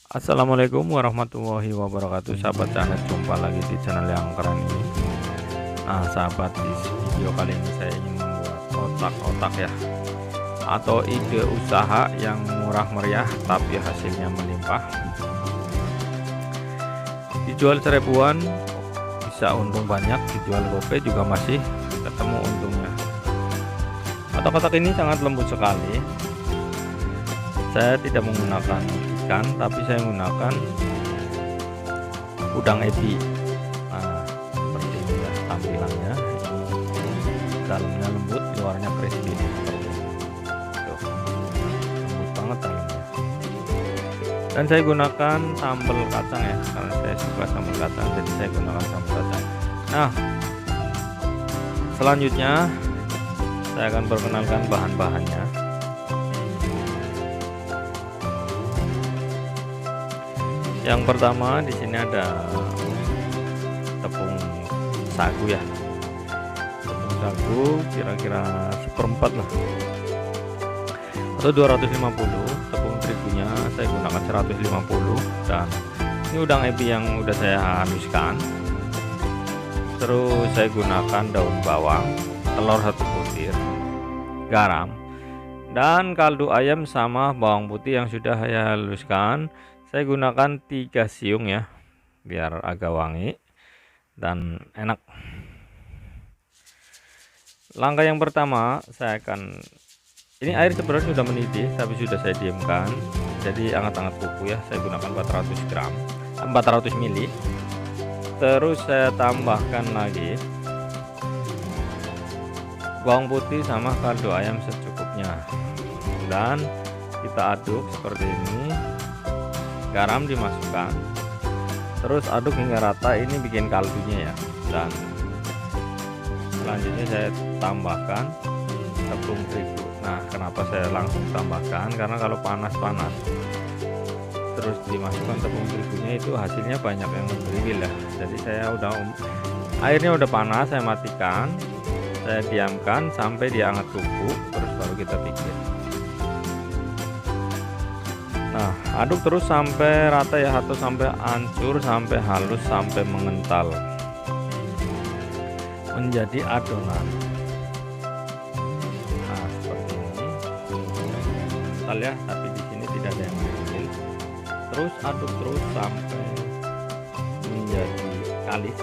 Assalamualaikum warahmatullahi wabarakatuh, sahabat Janet. Jumpa lagi di channel yang keren ini. Nah sahabat, di video kali ini saya ingin membuat otak-otak ya, atau ide usaha yang murah meriah tapi hasilnya melimpah. Dijual seribuan bisa untung banyak, dijual gope juga masih ketemu untungnya. Otak-otak ini sangat lembut sekali. Saya tidak menggunakan ikan, tapi saya menggunakan udang ebi. Nah seperti ini ya tampilannya, ini dalamnya lembut, luarnya crispy seperti ini. Tuh, lembut banget dalamnya. Dan saya gunakan sambal kacang ya, karena saya suka sambal kacang, jadi saya gunakan sambal kacang. Nah selanjutnya saya akan perkenalkan bahan-bahannya. Yang pertama di sini ada tepung sagu ya, tepung sagu kira-kira seperempat lah, atau 250. Tepung terigunya saya gunakan 150, dan ini udang ebi yang udah saya haluskan. Terus saya gunakan daun bawang, telur 1 butir, garam, dan kaldu ayam sama bawang putih yang sudah saya haluskan. Saya gunakan 3 siung ya, biar agak wangi dan enak. Langkah yang pertama, ini air sebenarnya sudah mendidih tapi sudah saya diamkan, jadi hangat-hangat kuku ya. Saya gunakan 400 ml. Terus saya tambahkan lagi bawang putih sama kaldu ayam secukupnya, dan kita aduk seperti ini. Garam dimasukkan, terus aduk hingga rata. Ini bikin kaldunya ya. Dan selanjutnya saya tambahkan tepung terigu. Nah kenapa saya langsung tambahkan, karena kalau panas-panas terus dimasukkan tepung terigunya itu hasilnya banyak yang bergeribil ya. Jadi saya airnya udah panas, saya matikan, saya diamkan sampai dia hangat kuku, terus baru kita bikin. Nah aduk terus sampai rata ya, atau sampai hancur, sampai halus, sampai mengental menjadi adonan. Nah seperti ini mengental ya, tapi di sini tidak ada yang kecil. Terus aduk terus sampai menjadi kalis.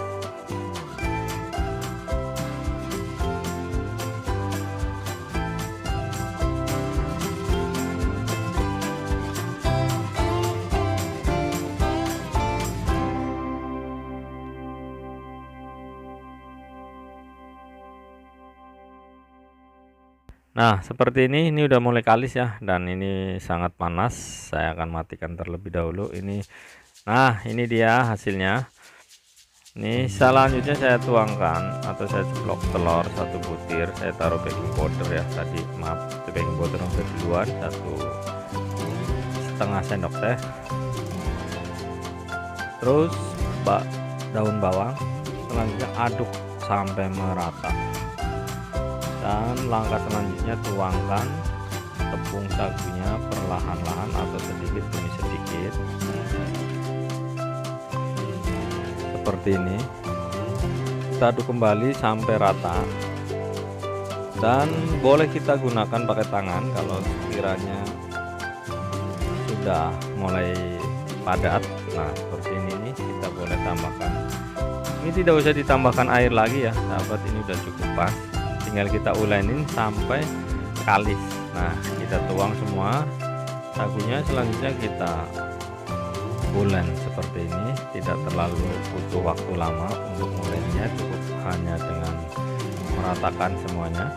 Nah seperti ini udah mulai kalis ya, dan ini sangat panas. Saya akan matikan terlebih dahulu ini. Nah ini dia hasilnya. Ini selanjutnya saya tuangkan atau saya ceplok telur 1 butir. Saya taruh baking powder ya, tadi maaf, baking powder udah duluan, 1,5 sendok teh. Terus daun bawang. Selanjutnya aduk sampai merata. Dan langkah selanjutnya tuangkan tepung sagunya perlahan-lahan atau sedikit demi sedikit seperti ini. Kita aduk kembali sampai rata, dan boleh kita gunakan pakai tangan kalau sekiranya sudah mulai padat. Nah seperti ini nih, kita boleh tambahkan. Ini tidak usah ditambahkan air lagi ya sahabat, ini udah cukup pas. Tinggal kita ulenin sampai kalis. Nah kita tuang semua sagunya. Selanjutnya kita ulen seperti ini, tidak terlalu butuh waktu lama untuk ngulennya, cukup hanya dengan meratakan semuanya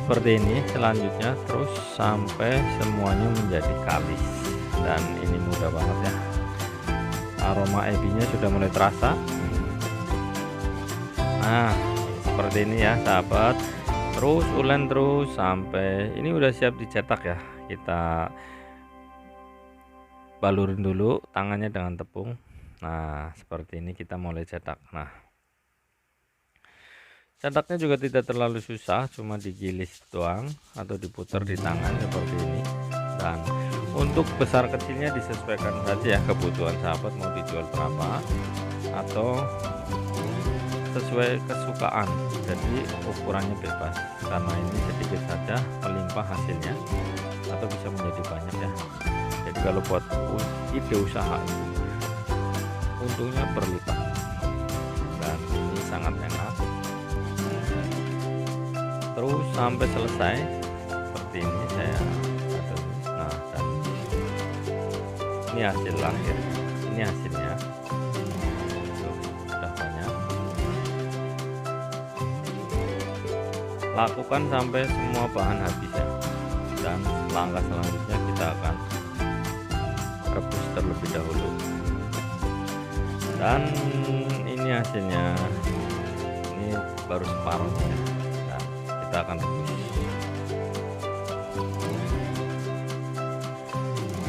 seperti ini. Selanjutnya terus sampai semuanya menjadi kalis, dan ini mudah banget ya. Aroma ebinya sudah mulai terasa. Nah seperti ini ya sahabat, terus ulen terus sampai ini udah siap dicetak ya. Kita balurin dulu tangannya dengan tepung. Nah seperti ini kita mulai cetak. Nah Cacaknya juga tidak terlalu susah, cuma digilis doang atau diputar di tangan seperti ini. Dan untuk besar kecilnya disesuaikan saja ya, kebutuhan sahabat mau dijual berapa atau sesuai kesukaan. Jadi ukurannya bebas, karena ini sedikit saja melimpah hasilnya atau bisa menjadi banyak ya. Jadi kalau buat ide usaha itu untungnya berlipat, dan ini sangat enak. Terus sampai selesai seperti ini saya aduk. Nah, dan ini hasil akhir, ini hasilnya. Tuh, sudah banyak. Lakukan sampai semua bahan habis ya, dan langkah selanjutnya kita akan rebus terlebih dahulu. Dan ini hasilnya, ini baru separuhnya. Nah, kita akan rebus.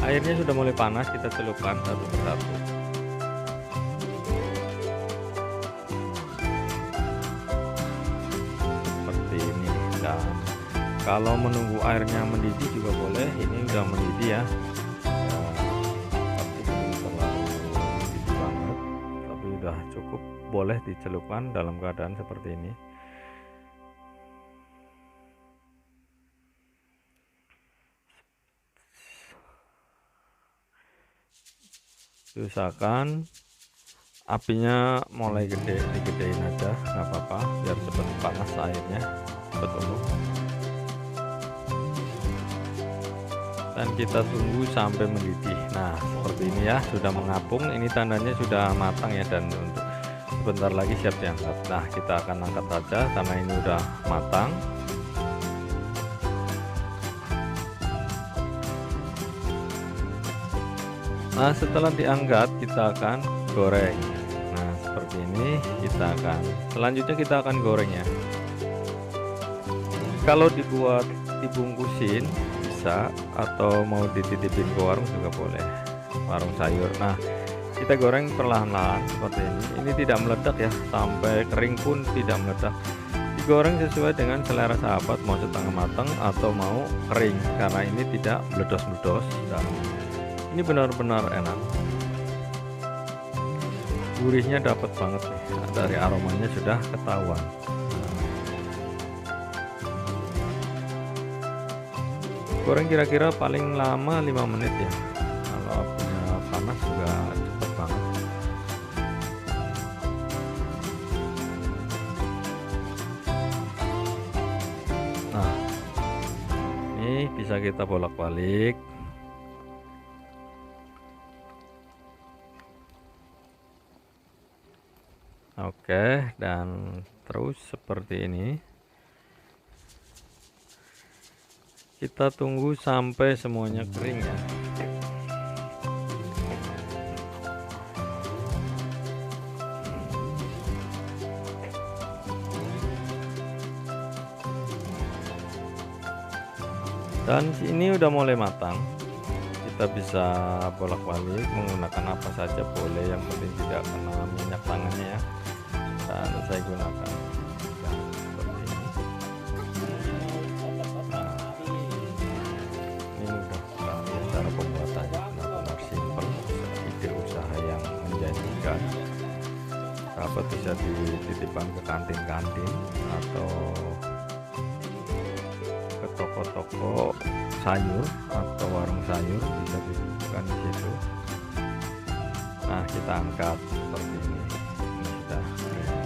Airnya sudah mulai panas, kita celupkan satu persatu. Seperti ini. Dan kalau menunggu airnya mendidih juga boleh. Ini udah mendidih ya. Tapi belum terlalu mendidih banget, tapi udah cukup, boleh dicelupkan dalam keadaan seperti ini. Usahakan apinya mulai gede, digedein aja, nggak apa-apa, biar cepat panas airnya, cepat umur. Dan kita tunggu sampai mendidih. Nah, seperti ini ya, sudah mengapung, ini tandanya sudah matang ya, dan untuk sebentar lagi siap diangkat. Nah, kita akan angkat saja karena ini udah matang. Nah, setelah diangkat kita akan goreng. Nah, seperti ini selanjutnya kita akan gorengnya. Kalau dibuat dibungkusin bisa, atau mau dititipin ke warung juga boleh, warung sayur. Nah, kita goreng perlahan-lahan seperti ini. Ini tidak meledak ya, sampai kering pun tidak meledak. Digoreng sesuai dengan selera sahabat, mau setengah matang atau mau kering, karena ini tidak meledos-meledos. Dan ini benar-benar enak, gurihnya dapat banget nih, dari aromanya sudah ketahuan. Goreng kira-kira paling lama 5 menit ya, kalau apinya panas juga cepet banget. Nah, ini bisa kita bolak-balik. Oke, dan terus seperti ini kita tunggu sampai semuanya kering ya. Dan ini udah mulai matang, kita bisa bolak-balik menggunakan apa saja boleh, yang penting tidak kena minyak tangannya ya. Dan saya gunakan seperti ini. Nah, ini mudah sekali ya cara pembuatannya, benar-benar simpel, ide usaha yang menjanjikan. Sahabat bisa dititipkan ke kantin-kantin atau ke toko-toko sayur atau warung sayur, bisa dititipkan di situ. Nah, kita angkat seperti ini. Ini sudah kering.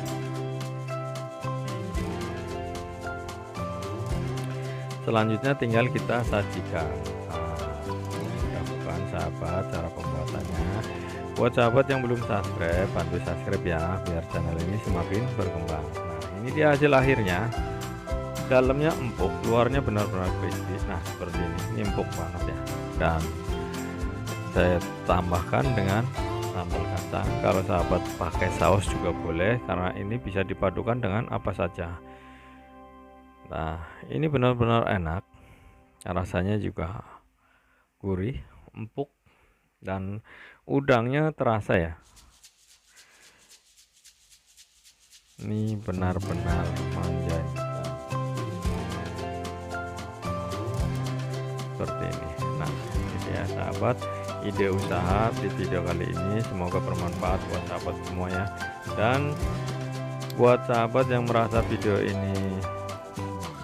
Selanjutnya tinggal kita sajikan. Nah, bukan sahabat cara pembuatannya. Buat sahabat yang belum subscribe, bantu subscribe ya, biar channel ini semakin berkembang. Nah, ini dia hasil akhirnya. Dalamnya empuk, luarnya benar-benar crispy. Nah, seperti ini empuk banget ya. Dan saya tambahkan dengan sambal kacang. Kalau sahabat pakai saus juga boleh, karena ini bisa dipadukan dengan apa saja. Nah, ini benar-benar enak, rasanya juga gurih, empuk, dan udangnya terasa ya. Ini benar-benar menjanjikan seperti ini. Nah, ini dia sahabat, ide usaha di video kali ini, semoga bermanfaat buat sahabat semua ya. Dan buat sahabat yang merasa video ini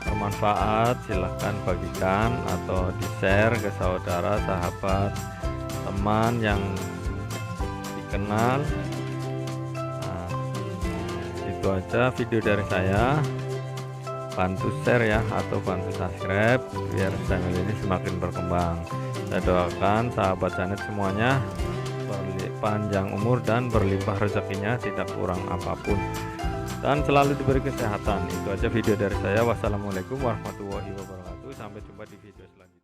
bermanfaat, silahkan bagikan atau di-share ke saudara, sahabat, teman yang dikenal. Nah, itu aja video dari saya. Bantu share ya, atau bantu subscribe biar channel ini semakin berkembang. Saya doakan sahabat Janet semuanya panjang umur dan berlimpah rezekinya, tidak kurang apapun, dan selalu diberi kesehatan. Itu aja video dari saya. Wassalamualaikum warahmatullahi wabarakatuh. Sampai jumpa di video selanjutnya.